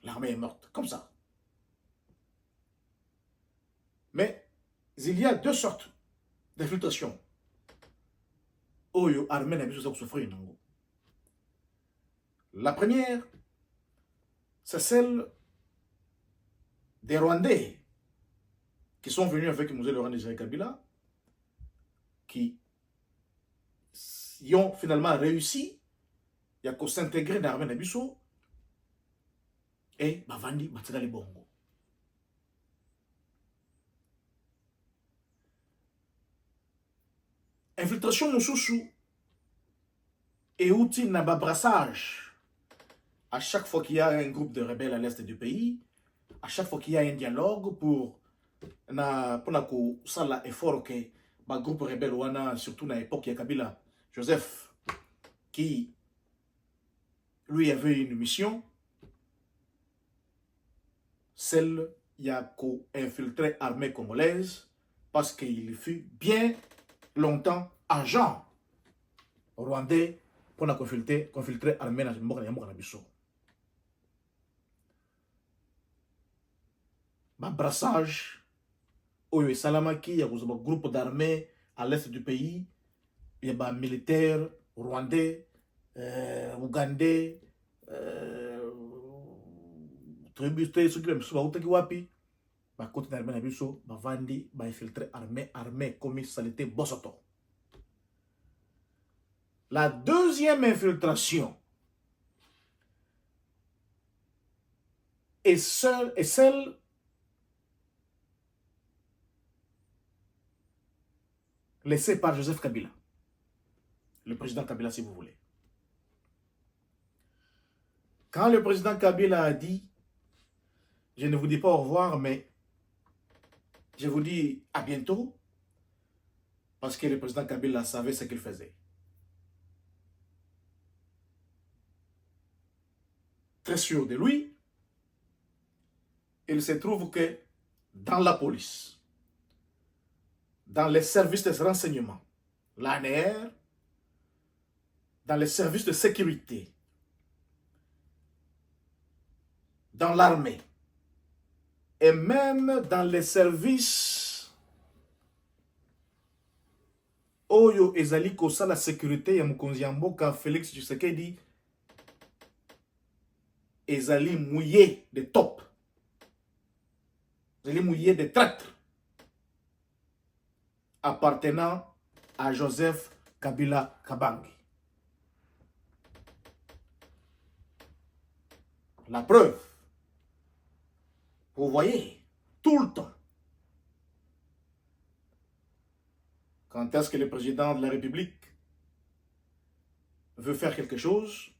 l'armée est morte, comme ça. Mais il y a deux sortes d'infiltration. Oyo armée n'a pas souffrir. La première, c'est celle des Rwandais qui sont venus avec Mosé Laurent Désiré Kabila, qui y ont finalement réussi à s'intégrer dans l'armée Nabiso et Bavandi Matsali Bongo. Infiltration Moussoussou et outil n'a pas brassage. À chaque fois qu'il y a un groupe de rebelles à l'est du pays, à chaque fois qu'il y a un dialogue pour ça effort que le groupe rebelle surtout dans l'époque de Kabila, Joseph, qui lui avait une mission, celle il a infiltré l'armée congolaise parce qu'il fut bien longtemps agent rwandais pour infiltrer l'armée nationale. Le brassage, Oyo Salamaki, il y a un groupe d'armées à l'est du pays, il y a des militaires rwandais, ougandais, tribus, ceux qui sont wapi, ba côté d'armée na biso, ba vandi, ba infiltrer armée comme saleté Bosoto. La deuxième infiltration est celle laissée par Joseph Kabila, le président Kabila si vous voulez. Quand le président Kabila a dit, je ne vous dis pas au revoir, mais je vous dis à bientôt, parce que le président Kabila savait ce qu'il faisait. Très sûr de lui, il se trouve que dans la police, dans les services de renseignement, l'ANR, dans les services de sécurité, dans l'armée, et même dans les services Oyo ezali kosa la sécurité ya mokonzi ya mboka Félix Tshisekedi ezali mouillé de top, ezali mouillé de traître appartenant à Joseph Kabila Kabange. La preuve, vous voyez, tout le temps, quand est-ce que le président de la République veut faire quelque chose,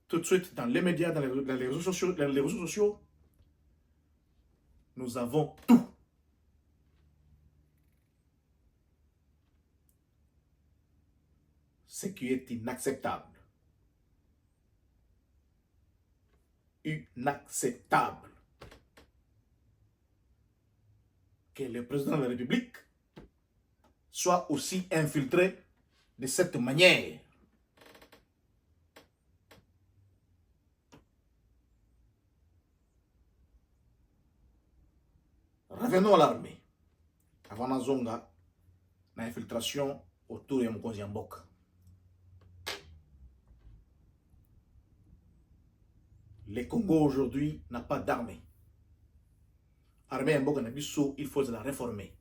tout de suite dans les médias, dans les réseaux sociaux, nous avons tout. Ce qui est inacceptable. Inacceptable. Que le président de la République soit aussi infiltré de cette manière. Revenons à l'armée. Avant la zonga, l'infiltration autour de Mokonzi Mboka. Le Congo aujourd'hui n'a pas d'armée. Armée Mboka Nabiso, il faut la réformer.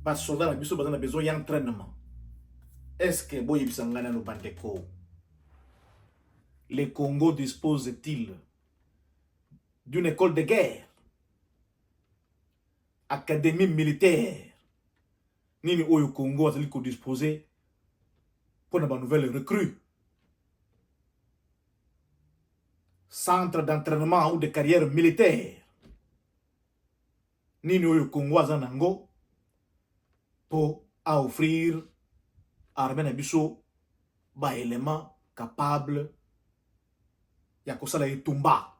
Parce que soldat Nabiso a besoin d'entraînement. Est-ce que Boye Bisangana no Bandeko? Le Congo dispose-t-il d'une école de guerre, académie militaire, Nini Oyo Congo a disposé pour une nouvelle recrue, centre d'entraînement ou de carrière militaire, Nini Oyo Congo a Zanango pour offrir à l'armée Nabiso des éléments capables de Tumba.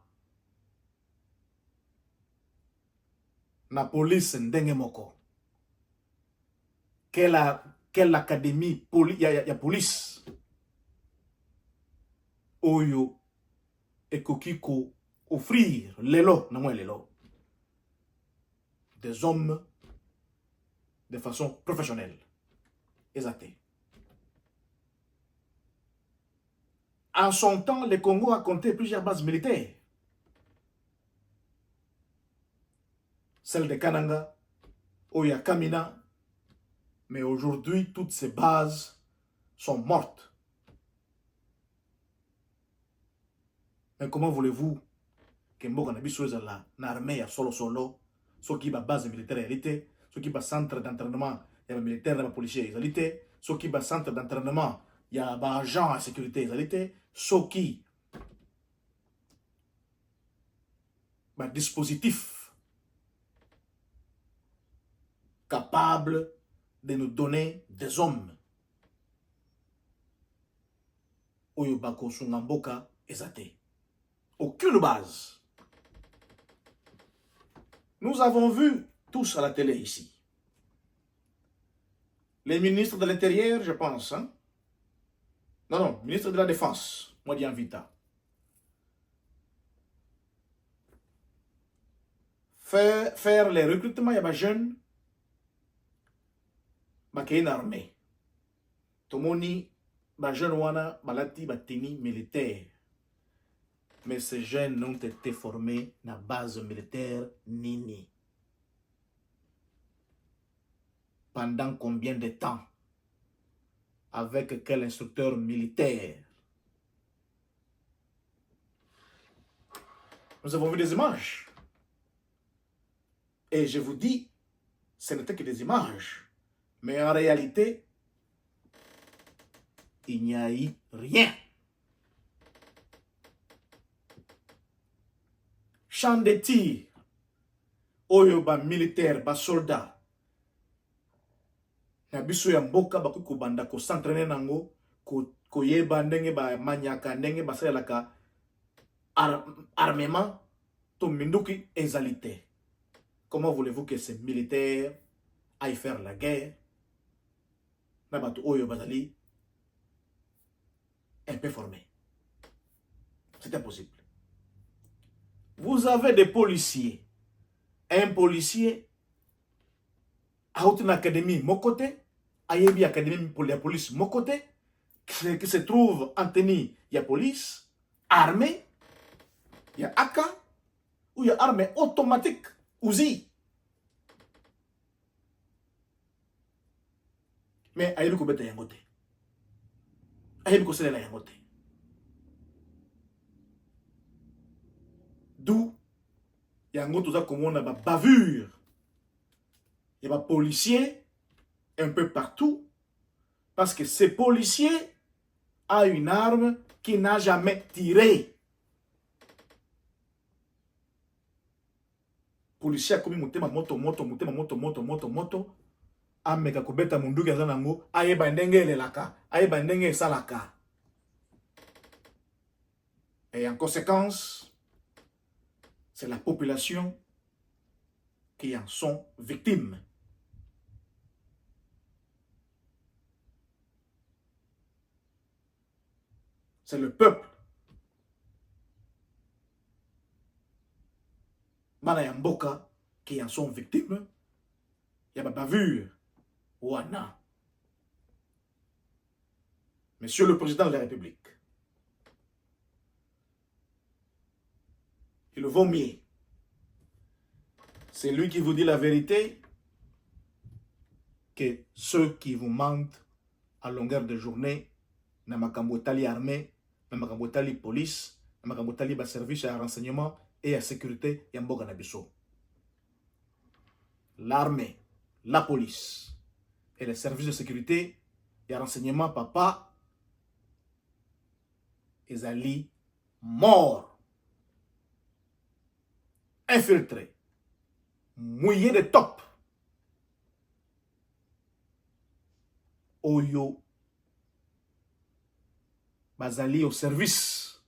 La police ndenge moko. Quelle académie police oyo ekokiko offrir lelo na moi lelo des hommes de façon professionnelle. Exact. En son temps, le Congo a compté plusieurs bases militaires. Celle de Kananga, Oya Kamina. Mais aujourd'hui, toutes ces bases sont mortes. Mais comment voulez-vous que Mboka Nabiso est là, l'armée à solo, ceux qui ont base militaire réalité, ceux qui ont centre d'entraînement, il y a militaire, il y a policier réalité, ceux qui ont centre d'entraînement, il y a agent à sécurité réalité, ceux qui ont dispositif capable de nous donner des hommes. Oyo bako sungamboka ezate. Aucune base. Nous avons vu tous à la télé ici. Les ministres de l'Intérieur, je pense. Hein? Non, ministre de la Défense, moi dis Vita. Faire les recrutements, il y a des jeunes, il y a une armée. Tout le monde, les jeunes, ils ont tenue militaire. Mais ces jeunes n'ont été formés dans la base militaire Nini. Pendant combien de temps? Avec quel instructeur militaire? Nous avons vu des images. Et je vous dis, ce n'était que des images. Mais en réalité, il n'y a eu rien. Champ de tir, oyo ba militaire, ba soldat, na biso ya mboka ba kobanda ko s'entraîner nango, ko yeba ndenge ba manyaka ndenge ba salaka armement to minduki ezalité. Comment voulez-vous que ces militaires aillent faire la guerre? Na bato oyo bazali un peu formés. C'est impossible. Vous avez des policiers. Un policier a une académie mon côté, a une académie pour la police mon côté, qui se trouve en tenue, il y a police, armée, il y a AK, ou il y a armée automatique, Uzi. Mais il y a une cobette yangote. Il y a une cobette yangote. D'où il y a une bavure. Il y a des policiers un peu partout. Parce que ces policiers ont une arme qui n'a jamais tiré. Policier a commis moto. Ameka kobeta munduki azanango. Ayeba ndenge lelaka. Ayeba ndenge salaka. Et en conséquence, c'est la population qui en sont victimes. C'est le peuple. Manayamboka qui en sont victimes. Il y a ma bavure. Ouana. Monsieur le Président de la République, il vaut mieux. C'est lui qui vous dit la vérité que ceux qui vous mentent à longueur de journée, na makambotali armée, na makambotali police, na makambotali ba service à renseignement et à sécurité yamboka nabiso. L'armée, la police et les services de sécurité et renseignement papa, ils allaient morts, infiltrés, mouillés de top. Oyo bazali au service.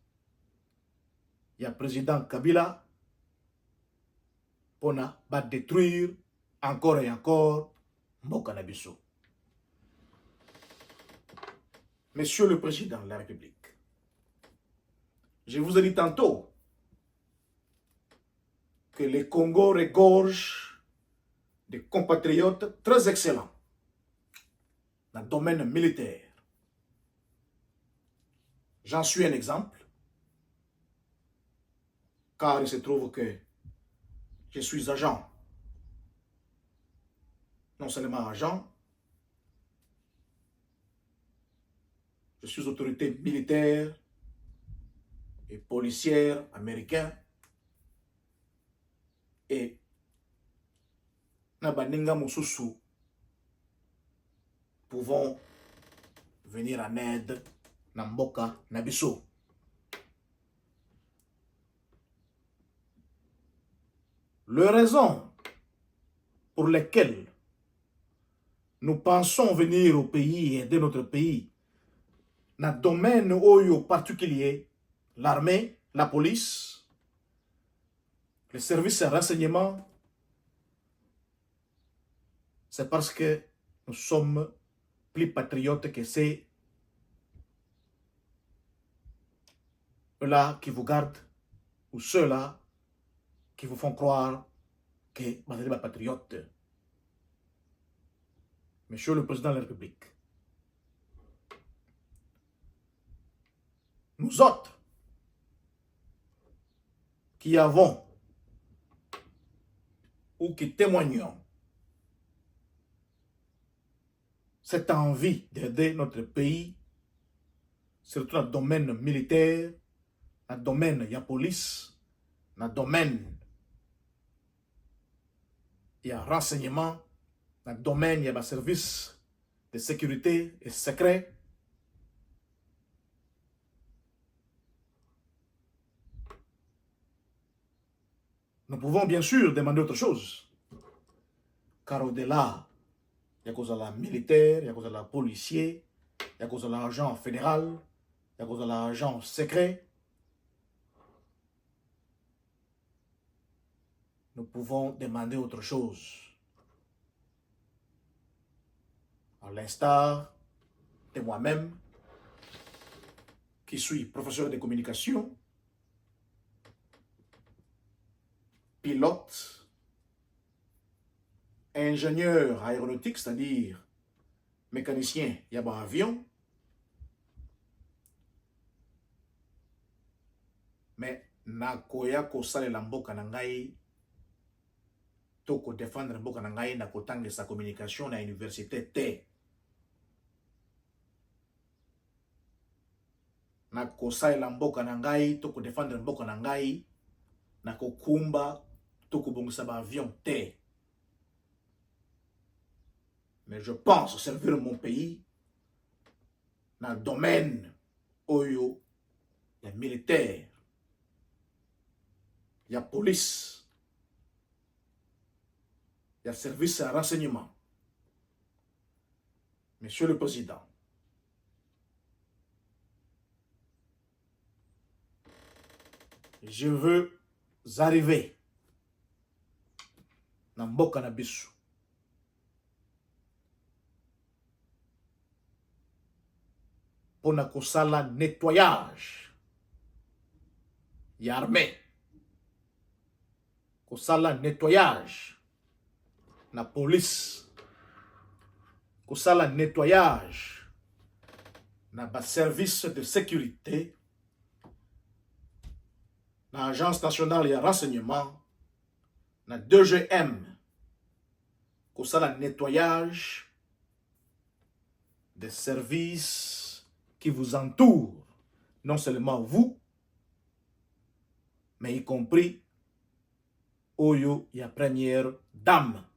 Il y a président Kabila pour ba détruire encore et encore Mboka na biso. Monsieur le Président de la République, Je vous ai dit tantôt que le Congo regorge de compatriotes très excellents dans le domaine militaire. J'en suis un exemple, car il se trouve que je suis agent, non seulement agent, je suis autorité militaire et policière américain et Nabaninga Moussousou pouvons venir en aide Namboka Nabiso. Les raisons pour lesquelles nous pensons venir au pays et aider notre pays dans le domaine oyo particulier, l'armée, la police, les services de renseignement, c'est parce que nous sommes plus patriotes que ceux-là qui vous gardent ou ceux-là qui vous font croire que vous êtes des patriotes. Monsieur le Président de la République, nous autres qui avons ou qui témoignons cette envie d'aider notre pays, surtout dans le domaine militaire, dans le domaine de la police, dans le domaine de renseignement, dans le domaine de service de sécurité et secret. Nous pouvons bien sûr demander autre chose, car au-delà, il y a cause de la militaire, il y a cause de la policier, il y a cause de l'agent fédéral, il y a cause de l'agent secret. Nous pouvons demander autre chose. À l'instar de moi-même, qui suis professeur de communication, pilote, ingénieur aéronautique, c'est-à-dire mécanicien, il y a un avion, mais nakoya kosalela mboka na ngai to ko défendre mboka na ngai na kotanga sa communication na université te. Na kosalela mboka na ngai to ko défendre mboka na ngai na kokumba to ko bongisa ba avion te. Mais je pense servir mon pays dans le domaine oyo, il y a militaire, il y a police, il y a service à renseignement. Monsieur le Président, je veux arriver dans Mboka na biso. Pour na kosala nettoyage ya armée, kosala nettoyage na police, kosala nettoyage na ba service de sécurité, na agence nationale ya renseignement, na DGM, kosala nettoyage des services qui vous entourent, non seulement vous, mais y compris Oyo, la première dame.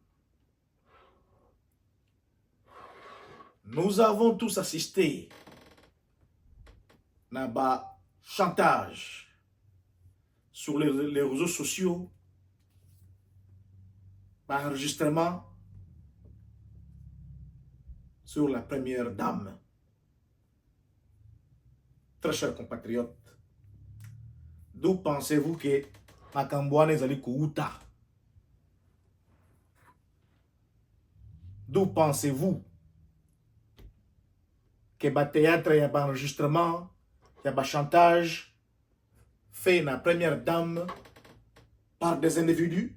Nous avons tous assisté à un chantage sur les réseaux sociaux, un enregistrement sur la première dame. Très chers compatriotes, d'où pensez-vous que Makambouane est allé Kouta? D'où pensez-vous que le théâtre, il y a un enregistrement, il y a un chantage fait la première dame par des individus.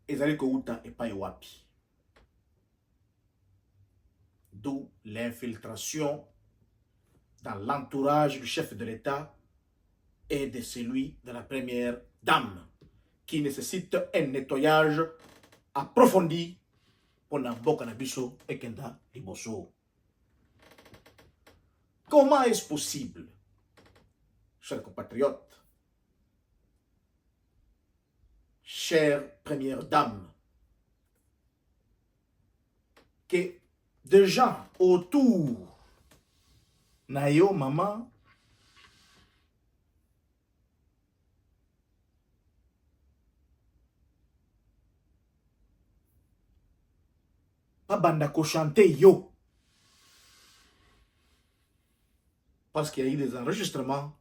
Ezali kouta et pas wapi. D'où l'infiltration dans l'entourage du chef de l'État et de celui de la première dame, qui nécessite un nettoyage approfondi pour Namboka Nabiso et Kenda Liboso. Comment est-ce possible, chers compatriotes, chère première dame, que des gens autour Nayo maman pas bandako chanter yo parce qu'il y a eu des enregistrements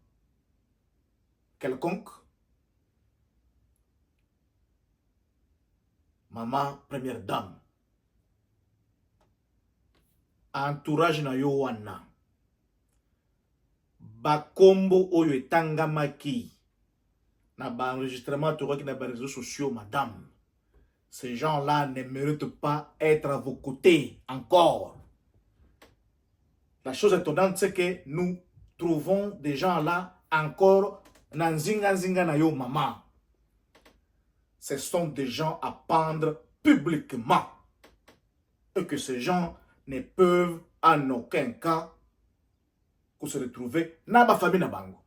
quelconques. Maman première dame entourage na yo wana bakombo oyo etangamaki na ba enregistrement tokoki na ba réseaux sociaux. Madame, ces gens-là ne méritent pas être à vos côtés encore. La chose étonnante, c'est que nous trouvons des gens là encore na nzinga nzinga na yo maman. Ce sont des gens à pendre publiquement et que ces gens ne peuvent en aucun cas se retrouver dans ma famille na bango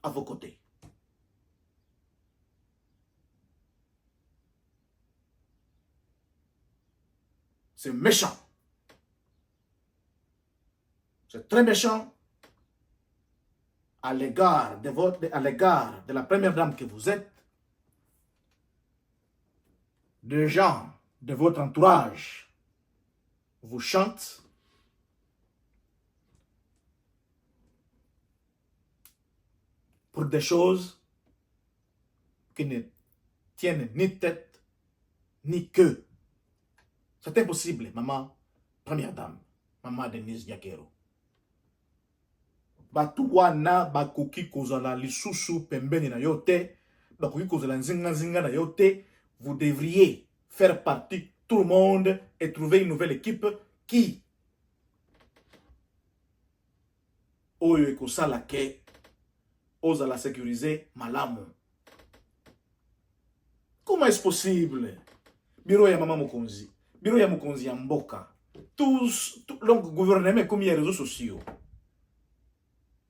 à vos côtés. C'est méchant. C'est très méchant à l'égard de la première dame que vous êtes, de gens de votre entourage vous chantent pour des choses qui ne tiennent ni tête ni queue. C'est impossible, maman première dame, maman Denise Diakero. Batu wana bakoki kozala lisusu pembeni na yote, bakoki kozala nzinga nzinga na yote. Vous devriez faire partie tout le monde et trouver une nouvelle équipe qui oyo ekosala ke ozala sécuriser malamu. Comment est-ce possible? Biro ya mama mokonzi, biro ya mokonzi ya mboka, tous le gouvernement comme les réseaux sociaux.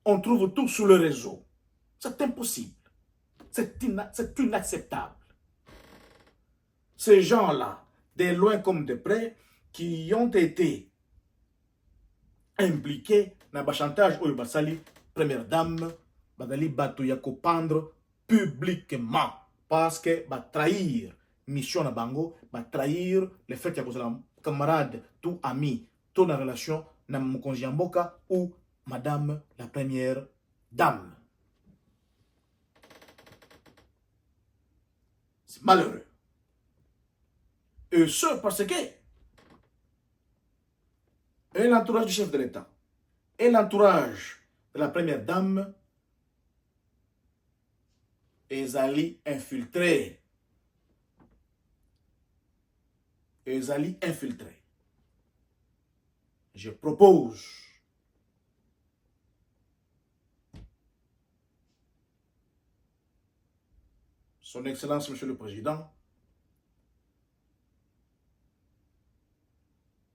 On trouve tout sur le réseau. C'est impossible. C'est inacceptable. Ces gens-là, de loin comme de près, qui ont été impliqués dans le chantage au Basali, première dame, Badali Batouyako pendre publiquement. Parce que va trahir mission na bango, va trahir le fait qu'il y a camarade, tout ami, tout la relation, na Mokonzi Mboka ou Madame la première dame. C'est malheureux. Et ce parce que et l'entourage du chef de l'État et l'entourage de la première dame ezali infiltré. Ezali infiltré. Je propose Son Excellence, Monsieur le Président,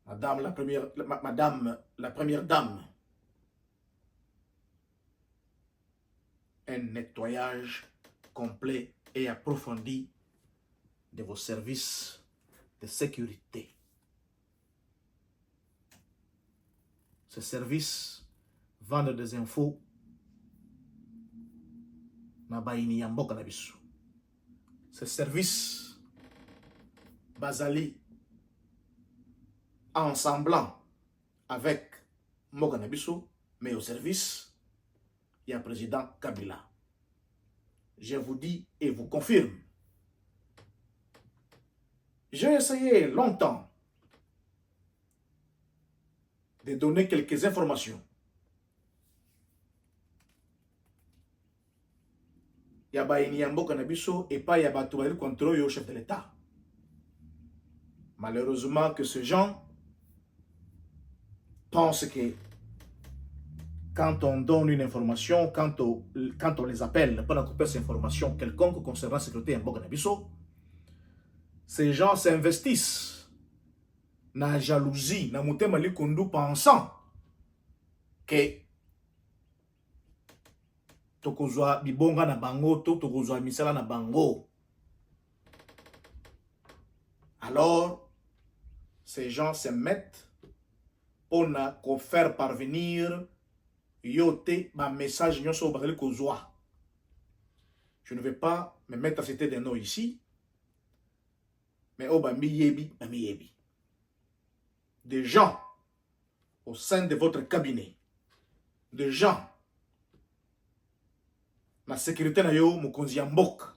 Madame la première dame, un nettoyage complet et approfondi de vos services de sécurité. Ces services vendent des infos na baini ya mboka na biso. Ces services basali en semblant avec mboka na biso, mais au service il y a président Kabila. Je vous dis et vous confirme. J'ai essayé longtemps de donner quelques informations. Yaba Inyambo Kanabiso et pas Yaba Toubaïl contrôle au chef de l'État. Malheureusement que ces gens pensent que quand on donne une information, quand on les appelle pour couper cette information quelconque concernant la sécurité en Boganabiso, ces gens s'investissent dans la jalousie, dans le Malikundu pensant que tokozwa bibonga na bango, tokozwa misala na bango. Alors, ces gens se mettent pour faire parvenir yote ma message nyoso bakali kozwa. Je ne vais pas me mettre à citer des noms ici, mais oh bambi yebi, bambi yebi. Des gens au sein de votre cabinet, des gens la sécurité na yo Mokonzi ya Mboka,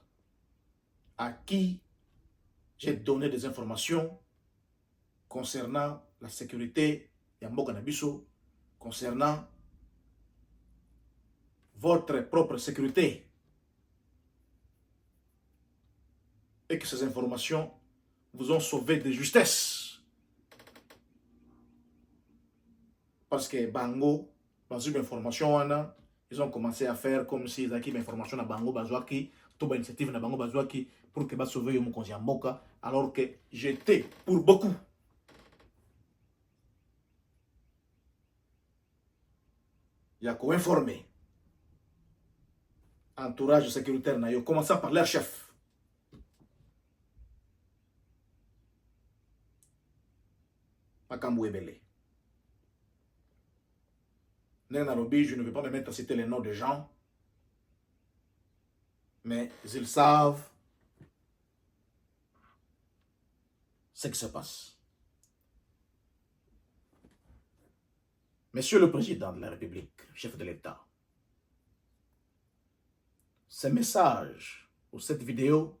à qui j'ai donné des informations concernant la sécurité ya Mboka na biso, concernant votre propre sécurité, et que ces informations vous ont sauvé de justesse. Parce que Bango, dans une information, ils ont commencé à faire comme si ils avaient une information à Bango Bazouaki, toute une initiative à Bango Bazouaki pour que sauver Mokonzi ya Mboka, alors que j'étais pour beaucoup. Il y a qu'à informer. Entourage sécuritaire, commençant par leur chef. Makambu Ebele. Je ne vais pas me mettre à citer les noms des gens, mais ils savent ce qui se passe. Monsieur le Président de la République, chef de l'État, ce message ou cette vidéo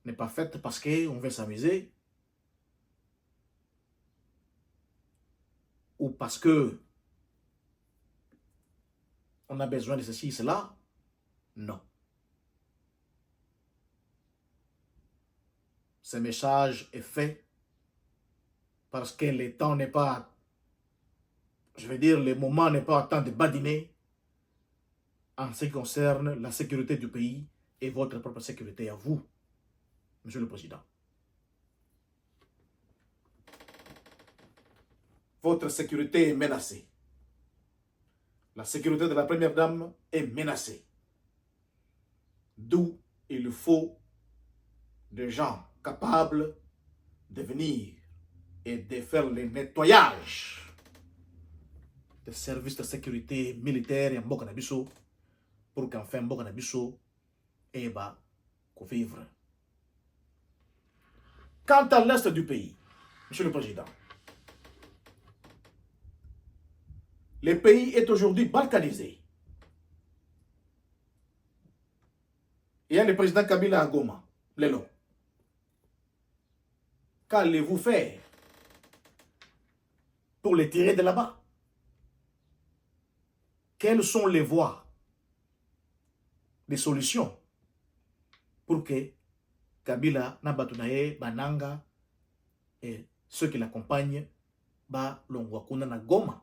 n'est pas faite parce qu'on veut s'amuser ou parce que on a besoin de ceci, cela. Non. Ce message est fait parce que le temps n'est pas, je veux dire, le moment n'est pas à temps de badiner en ce qui concerne la sécurité du pays et votre propre sécurité à vous, Monsieur le Président. Votre sécurité est menacée. La sécurité de la Première Dame est menacée. D'où il faut des gens capables de venir et de faire le nettoyage des services de sécurité militaire en Mboka na biso pour qu'enfin Mboka na biso eba ko vivre. Quant à l'est du pays, Monsieur le Président, le pays est aujourd'hui balkanisé. Il y a le président Kabila à Goma, Lelo. Qu'allez-vous faire pour les tirer de là-bas? Quelles sont les voies, les solutions pour que Kabila, Nabatunaye, Bananga et ceux qui l'accompagnent, Longwakuna na Goma?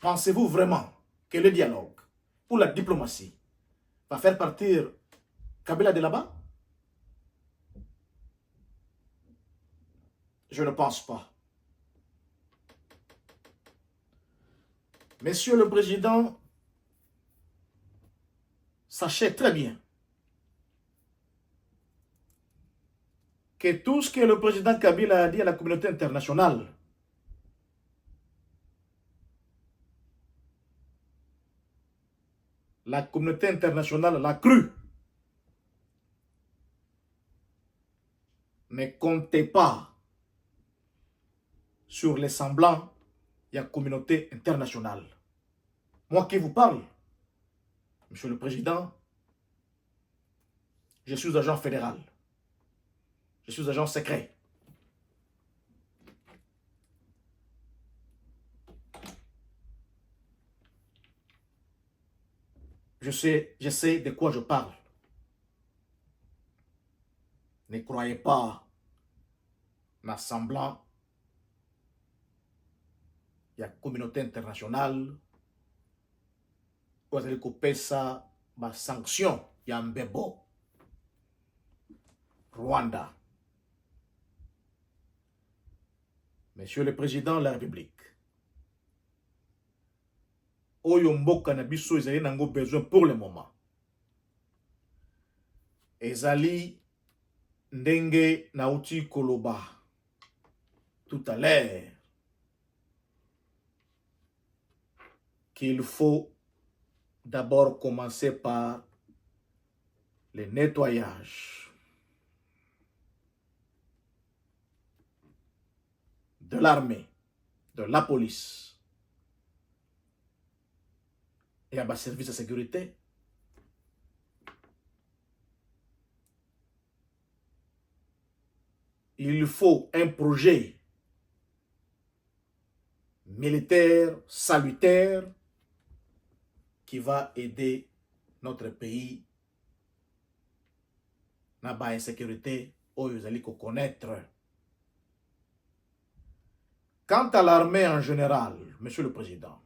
Pensez-vous vraiment que le dialogue ou la diplomatie va faire partir Kabila de là-bas? Je ne pense pas. Monsieur le Président, sachez très bien que tout ce que le président Kabila a dit à la communauté internationale, la communauté internationale l'a cru. Ne comptez pas sur les semblants de la communauté internationale. Moi qui vous parle, Monsieur le Président, Je suis agent fédéral. Je suis agent secret. Je sais de quoi je parle. Ne croyez pas en semblant. Il y a la communauté internationale. Vous allez couper ça, ma sanction. Il y a un bébo. Rwanda. Monsieur le Président de la République. Oyo mboka na biso ezali nango besoin pour le moment. Ezali ndenge nauti koloba tout à l'heure qu'il faut d'abord commencer par le nettoyage de l'armée, de la police et à bas service de sécurité. Il faut un projet militaire salutaire qui va aider notre pays dans la insécurité où vous allez connaître. Quant à l'armée en général, Monsieur le Président,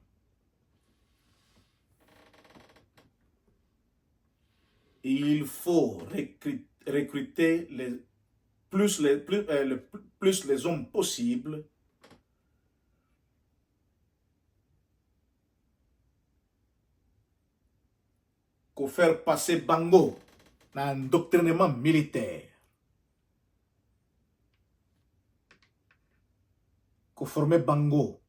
il faut recruter plus les hommes possibles qu'au faire passer Bango dans un doctrinement militaire, qu'au former Bango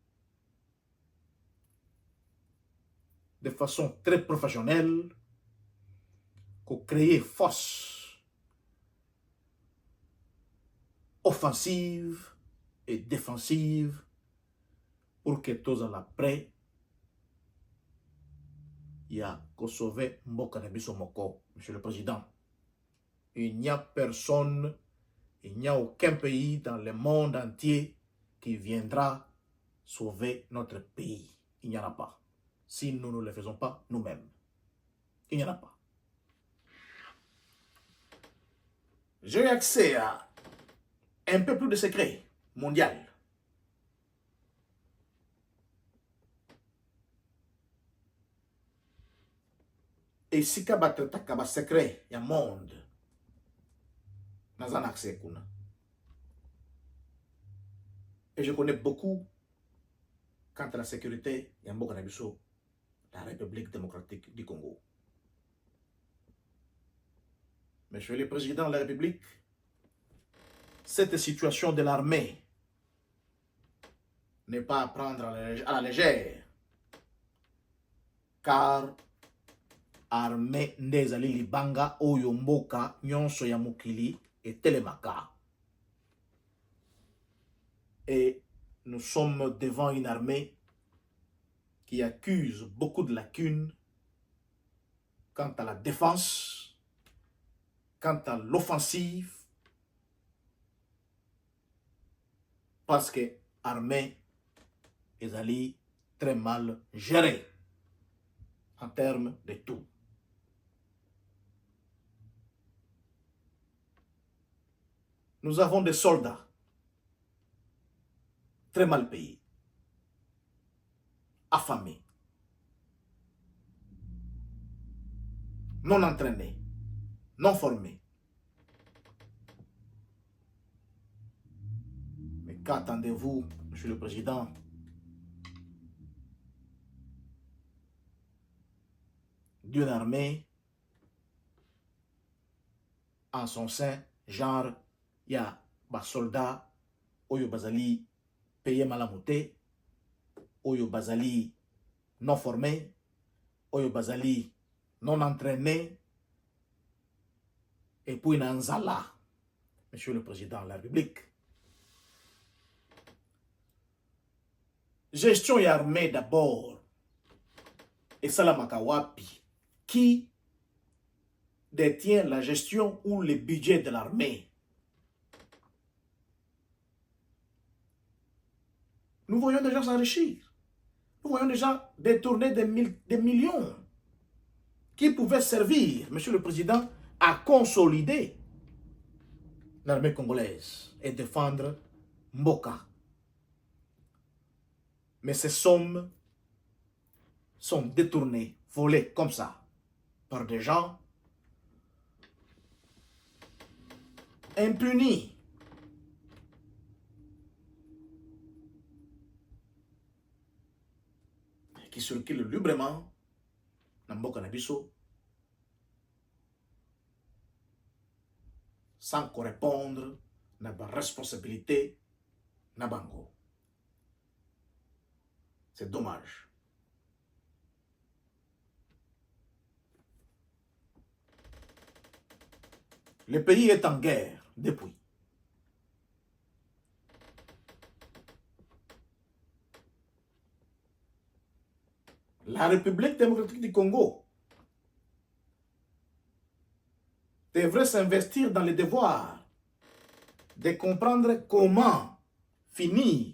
de façon très professionnelle, qu'au créer force offensive et défensive pour que tous à l'après il y a qu'au sauver Mboka na biso moko. Monsieur le Président, il n'y a personne, il n'y a aucun pays dans le monde entier qui viendra sauver notre pays. Il n'y en a pas. Si nous ne le faisons pas nous-mêmes, il n'y en a pas. J'ai eu accès à un peu plus de secrets mondiaux. Et si tu as un secret, il y a un monde. Nous avons accès. Et je connais beaucoup quant à la sécurité, il y a beaucoup de la République démocratique du Congo. Monsieur le Président de la République, cette situation de l'armée n'est pas à prendre à la légère, car armée ndezali libanga oyo mboka nyonso ya mokili etelemaka. Et nous sommes devant une armée qui accuse beaucoup de lacunes quant à la défense, quant à l'offensive, parce que l'armée est allée très mal gérée en termes de tout. Nous avons des soldats très mal payés, affamés, non entraînés, non formés. Mais qu'attendez-vous, Monsieur le Président? D'une armée en son sein, genre, il y a des soldats, oyo bazali payé malamuté, oyo bazali non formé, oyo bazali non entraîné, et puis nanzala, Monsieur le Président de la République. Gestion et armée d'abord, et ça la makawapi, qui détient la gestion ou le budget de l'armée. Nous voyons des gens s'enrichir. Nous voyons des gens détourner des millions qui pouvaient servir, Monsieur le Président, à consolider l'armée congolaise et défendre Mboka. Mais ces sommes sont détournées, volées comme ça, par des gens impunis. Qui circulent librement dans Mboka Nabiso sans correspondre à la responsabilité na bango. C'est dommage. Le pays est en guerre depuis. La République démocratique du Congo devrait s'investir dans le devoir de comprendre comment finir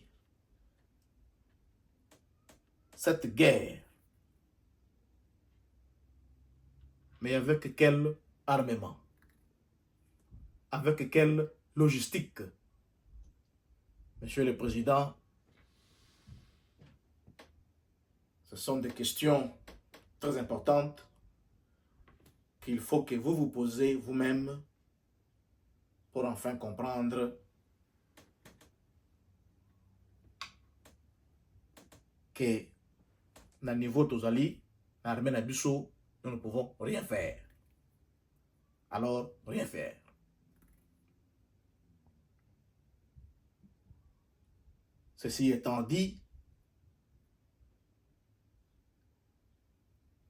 cette guerre. Mais avec quel armement? Avec quelle logistique? Monsieur le Président, ce sont des questions très importantes qu'il faut que vous vous posez vous-même pour enfin comprendre que, dans le niveau Tozali, l'armée Nabiso, nous ne pouvons rien faire. Alors, rien faire. Ceci étant dit,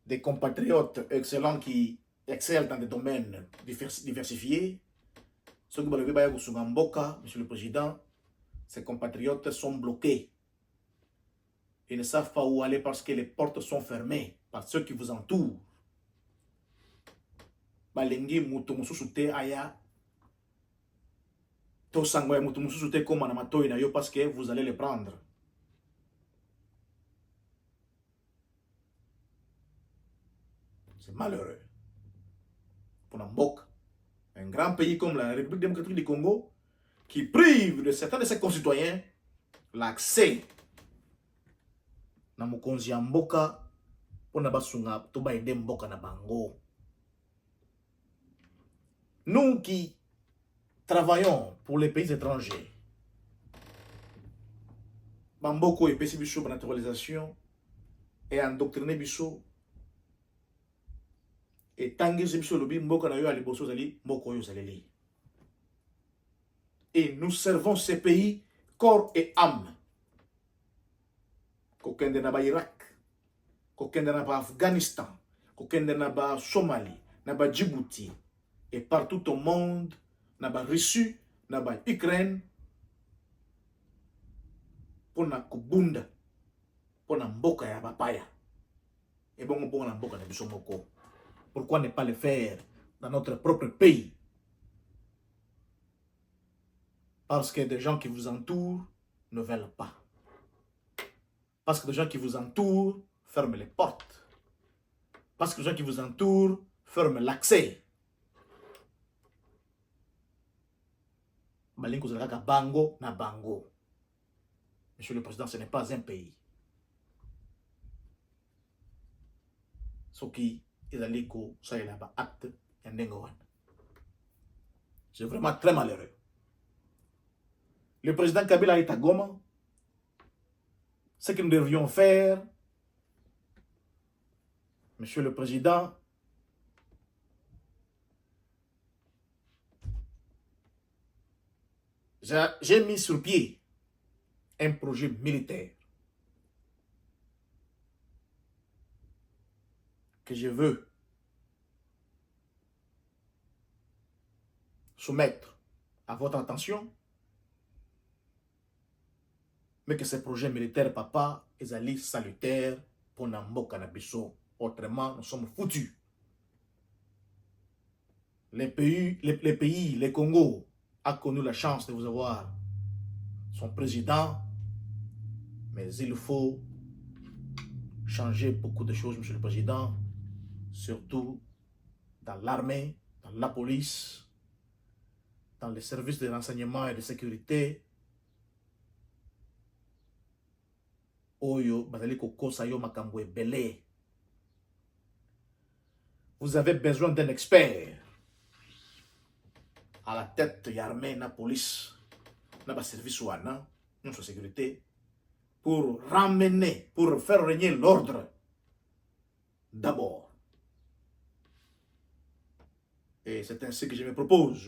des compatriotes excellents qui excellent dans des domaines diversifiés. Ceux qui sont Mboka, Monsieur le Président, ces compatriotes sont bloqués. Ils ne savent pas où aller parce que les portes sont fermées par ceux qui vous entourent. Balengi mutumusute aya. Tosangwa mutumusute comme anamato inayo parce que vous allez les prendre. C'est malheureux. Pour Mboka, un grand pays comme la République démocratique du Congo, qui prive de certains de ses concitoyens l'accès na mokonzi ya mboka pour na basunga to ba aider mboka na bango. Nous qui travaillons pour les pays étrangers, bamboko et pesi biso ba naturalisation et endoctriner biso et tangi biso lobi mboka na yo ali boso zali mboko yo zaleli. Et nous servons ces pays corps et âme. Kokende na ba Irak, kokende na ba Afghanistan, kokende na ba Somalie, na ba Djibouti, et partout au monde, na ba Russie, na ba Ukraine, pour na kubunda, pour na mboka ya bapaya. Et bon, pour na mboka na biso moko. Pourquoi ne pas le faire dans notre propre pays? Parce que des gens qui vous entourent ne veulent pas. Parce que les gens qui vous entourent ferment les portes. Parce que les gens qui vous entourent ferment l'accès. Bango na bango. Monsieur le Président, ce n'est pas un pays. Ce qui est allé ko ça est là-bas acte yandengowan. C'est vraiment très malheureux. Le président Kabila est à Goma. Ce que nous devrions faire, Monsieur le Président, j'ai mis sur pied un projet militaire que je veux soumettre à votre attention, mais que ces projets militaires, papa, ils allaient salutaires pour Nambo Canabiso. Autrement, nous sommes foutus. les Congo a connu la chance de vous avoir son président, mais il faut changer beaucoup de choses, Monsieur le Président, surtout dans l'armée, dans la police, dans les services de renseignement et de sécurité. Oyo, bazali kokosa yo makambo ebele. Vous avez besoin d'un expert à la tête de l'armée, de la police, de la service ouana, de la sécurité, pour ramener, pour faire régner l'ordre d'abord. Et c'est ainsi que je me propose.